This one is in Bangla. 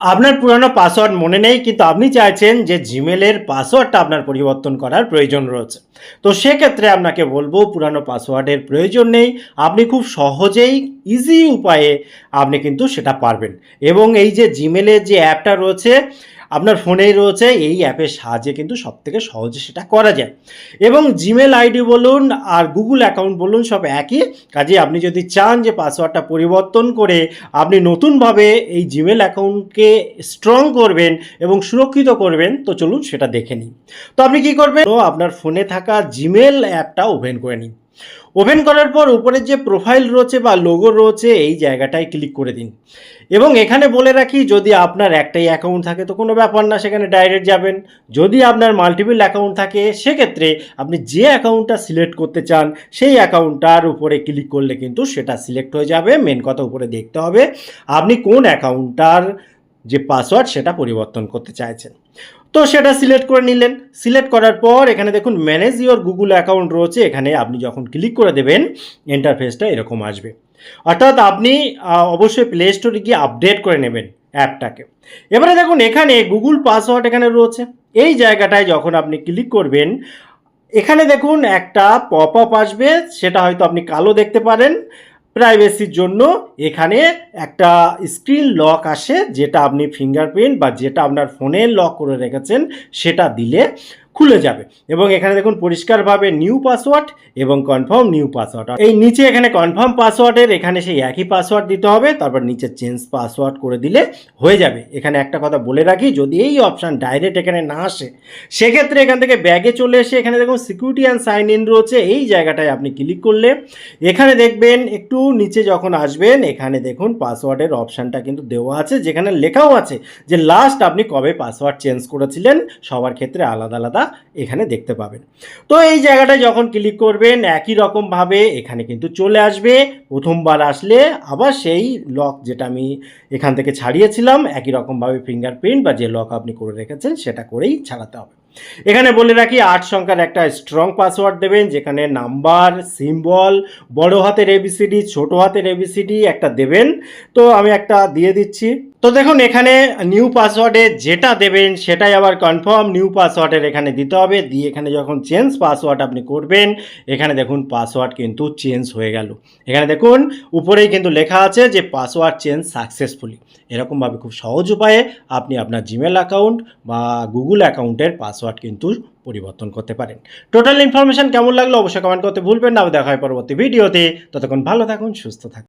আপনার পুরানো পাসওয়ার্ড মনে নেই কিন্তু আপনি চাইছেন যে জিমেলের পাসওয়ার্ডটা আপনার পরিবর্তন করার প্রয়োজন রয়েছে। তো সেক্ষেত্রে আপনাকে বলবো পুরানো পাসওয়ার্ডের প্রয়োজন নেই। আপনি খুব সহজেই ইজি উপায়ে আপনি কিন্তু সেটা পারবেন। এবং এই যে জিমেলের যে অ্যাপটা রয়েছে আপনার ফোনেই রয়েছে, এই অ্যাপের সাহায্যে কিন্তু সবথেকে সহজে সেটা করা যায়। এবং জিমেল আইডি বলুন আর গুগল অ্যাকাউন্ট বলুন সব একই। কাজেই আপনি যদি চান যে পাসওয়ার্ডটা পরিবর্তন করে আপনি নতুনভাবে এই জিমেল অ্যাকাউন্টকে স্ট্রং করবেন এবং সুরক্ষিত করবেন, তো চলুন সেটা দেখে নিই। তো আপনি কি করবেন, তো আপনার ফোনে থাকা জিমেল অ্যাপটা ওপেন করে নিন। ওপেন করার পর উপরের যে প্রোফাইল রয়েছে বা লোগো রয়েছে এই জায়গাটায় ক্লিক করে দিন। এবং এখানে বলে রাখি, যদি আপনার একটাই অ্যাকাউন্ট থাকে তো কোনো ব্যাপার না, সেখানে ডাইরেক্ট যাবেন। যদি আপনার মাল্টিপল অ্যাকাউন্ট থাকে সেক্ষেত্রে আপনি যে অ্যাকাউন্টটা সিলেক্ট করতে চান সেই অ্যাকাউন্টটার উপরে ক্লিক করলে কিন্তু সেটা সিলেক্ট হয়ে যাবে। মেন কথা উপরে দেখতে হবে আপনি কোন অ্যাকাউন্টটার যে পাসওয়ার্ড সেটা পরিবর্তন করতে চাইছেন। তো সেটা সিলেক্ট করে নিলেন। সিলেক্ট করার পর এখানে দেখুন ম্যানেজ ইওর গুগল অ্যাকাউন্ট রয়েছে, এখানে আপনি যখন ক্লিক করে দেবেন ইন্টারফেসটা এরকম আসবে। অর্থাৎ আপনি অবশ্যই প্লে স্টোরে গিয়ে আপডেট করে নেবেন অ্যাপটাকে। এবারে দেখুন এখানে গুগল পাসওয়ার্ড এখানে রয়েছে, এই জায়গাটায় যখন আপনি ক্লিক করবেন এখানে দেখুন একটা পপ আপ আসবে, সেটা হয়তো আপনি কালো দেখতে পারেন। প্রাইভেসির জন্য এখানে একটা স্ক্রিন লক আসে, যেটা আপনি ফিঙ্গারপ্রিন্ট বা যেটা আপনার ফোনে লক করে রেখেছেন সেটা দিলে খুলে যাবে। এবং এখানে দেখুন পরিষ্কারভাবে নিউ পাসওয়ার্ড এবং কনফার্ম নিউ পাসওয়ার্ড, এই নিচে এখানে কনফার্ম পাসওয়ার্ডের এখানে সেই একই পাসওয়ার্ড দিতে হবে, তারপর নিচে চেঞ্জ পাসওয়ার্ড করে দিলে হয়ে যাবে। এখানে একটা কথা বলে রাখি, যদি এই অপশান ডাইরেক্ট এখানে না আসে সেক্ষেত্রে এখান থেকে ব্যাগে চলে এসে এখানে দেখুন সিকিউরিটি অ্যান্ড সাইন ইন রয়েছে, এই জায়গাটায় আপনি ক্লিক করলে এখানে দেখবেন একটু নিচে যখন আসবেন এখানে দেখুন পাসওয়ার্ডের অপশানটা কিন্তু দেওয়া আছে, যেখানে লেখাও আছে যে লাস্ট আপনি কবে পাসওয়ার্ড চেঞ্জ করেছিলেন। সবার ক্ষেত্রে আলাদা আলাদা এখানে দেখতে পাবেন। তো এই জায়গাটায় যখন ক্লিক করবেন একই রকমভাবে এখানে কিন্তু চলে আসবে। প্রথমবার আসলে আবার সেই লক যেটা আমি এখান থেকে ছাড়িয়েছিলাম একই রকমভাবে ফিঙ্গারপ্রিন্ট বা যে লক আপনি করে রেখেছেন সেটা করেই ছাড়াতে হবে। এখানে বলে রাখি 8 সংখ্যার একটা স্ট্রং পাসওয়ার্ড দেবেন, যেখানে নাম্বার, সিম্বল, বড় হাতের এবিসিডি, ছোট হাতের এবিসিডি একটা দেবেন। তো আমি একটা দিয়ে দিচ্ছি। তো দেখুন এখানে নিউ পাসওয়ার্ডে যেটা দেবেন সেটাই আবার কনফার্ম নিউ পাসওয়ার্ডের এখানে দিতে হবে। দিয়ে এখানে যখন চেঞ্জ পাসওয়ার্ড আপনি করবেন এখানে দেখুন পাসওয়ার্ড কিন্তু চেঞ্জ হয়ে গেল। এখানে দেখুন উপরেই কিন্তু লেখা আছে যে পাসওয়ার্ড চেঞ্জ সাকসেসফুলি। এরকমভাবে খুব সহজ উপায়ে আপনি আপনার জিমেল অ্যাকাউন্ট বা গুগল অ্যাকাউন্টের পাসওয়ার্ড কিন্তু পরিবর্তন করতে পারেন। টোটাল ইনফরমেশন কেমন লাগলো অবশ্যই কমেন্ট করতে ভুলবেন না। দেখা হয় পরবর্তী ভিডিওতে, ততক্ষণ ভালো থাকুন, সুস্থ থাকুন।